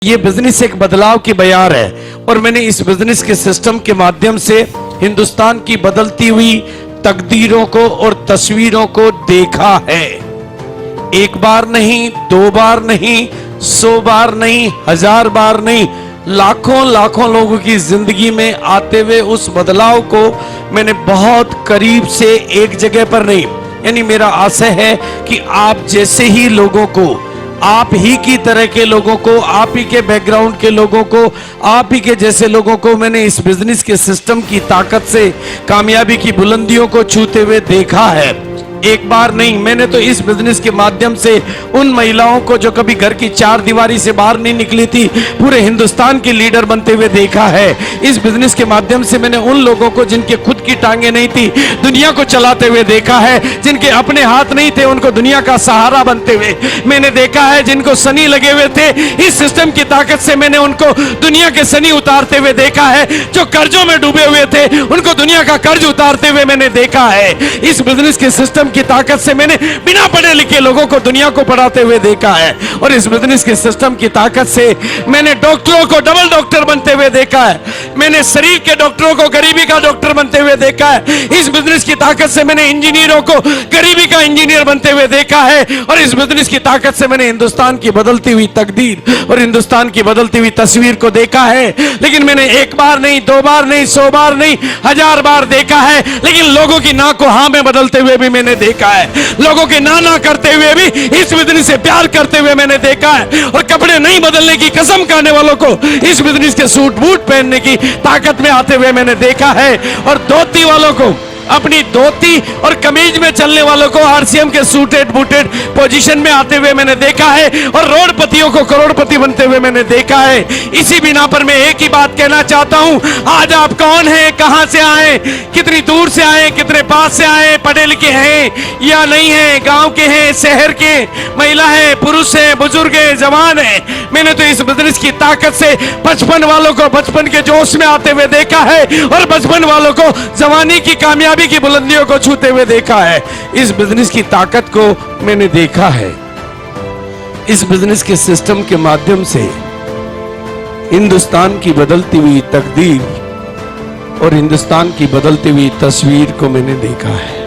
ये बिजनेस एक बदलाव की बयार है और मैंने इस बिजनेस के सिस्टम के माध्यम से हिंदुस्तान की बदलती हुई तकदीरों को और तस्वीरों को देखा है। एक बार नहीं, दो बार नहीं, 100 बार नहीं, 1000 बार नहीं, लाखों लाखों लोगों की जिंदगी में आते हुए उस बदलाव को मैंने बहुत करीब से एक जगह पर नहीं, यानी मेरा आशय है कि आप जैसे ही लोगों को, आप ही की तरह के लोगों को, आप ही के बैकग्राउंड के लोगों को, आप ही के जैसे लोगों को मैंने इस बिजनेस के सिस्टम की ताकत से कामयाबी की बुलंदियों को छूते हुए देखा है। एक बार नहीं, मैंने तो इस बिजनेस के माध्यम से उन महिलाओं को जो कभी घर की चार दीवारी से बाहर नहीं निकली थी, पूरे हिंदुस्तान की लीडर बनते हुए देखा है। इस बिजनेस के माध्यम से मैंने उन लोगों को जिनके खुद की टांगे नहीं थी, दुनिया को चलाते हुए देखा है। जिनके अपने हाथ नहीं थे, उनको दुनिया का सहारा बनते हुए मैंने देखा है। जिनको सनी लगे हुए थे, इस सिस्टम की ताकत से मैंने उनको दुनिया के सनी उतारते हुए देखा है। जो कर्जों में डूबे हुए थे, उनको दुनिया का कर्ज उतारते हुए मैंने देखा है। इस बिजनेस के सिस्टम की ताकत से मैंने बिना पढ़े लिखे लोगों को दुनिया को पढ़ाते हुए देखा है। और इस बिजनेस के सिस्टम की ताकत से मैंने डॉक्टरों को डबल डॉक्टर बनते हुए देखा है। मैंने शरीर के डॉक्टरों को गरीबी का डॉक्टर बनते हुए देखा है। इस बिजनेस की ताकत से मैंने इंजीनियरों को गरीबी का इंजीनियर बनते हुए देखा है। और इस बिजनेस की ताकत से मैंने हिंदुस्तान की बदलती हुई तकदीर और हिंदुस्तान की बदलती हुई तस्वीर को देखा है। लेकिन मैंने एक बार नहीं, दो बार नहीं, 100 बार नहीं, 1000 बार देखा है। लेकिन लोगों की ना को हाँ में बदलते हुए भी मैंने देखा है। लोगों के ना करते हुए भी इस बिजनेस से प्यार करते हुए मैंने देखा है। और कपड़े नहीं बदलने की कसम खाने वालों को इस बिजनेस के सूट बूट पहनने की ताकत में आते हुए मैंने देखा है। और धोती वालों को, अपनी धोती और कमीज में चलने वालों को आरसीएम के सूटेड बूटेड पोजीशन में आते हुए मैंने देखा है। और रोडपतियों को करोड़पति बनते हुए मैंने देखा है। इसी बिना पर मैं एक ही बात कहना चाहता हूं, आज आप कौन हैं, कहां से आए, कितनी दूर से आए, कितने पास से आए, पढ़े लिखे हैं या नहीं है, गांव के हैं, शहर के, महिला है, पुरुष है, बुजुर्ग है, जवान है, मैंने तो इस बिजनेस की ताकत से बचपन वालों को बचपन के जोश में आते हुए देखा है और बचपन वालों को जवानी की कामयाबी की बुलंदियों को छूते हुए देखा है। इस बिजनेस की ताकत को मैंने देखा है। इस बिजनेस के सिस्टम के माध्यम से हिंदुस्तान की बदलती हुई तकदीर और हिंदुस्तान की बदलती हुई तस्वीर को मैंने देखा है।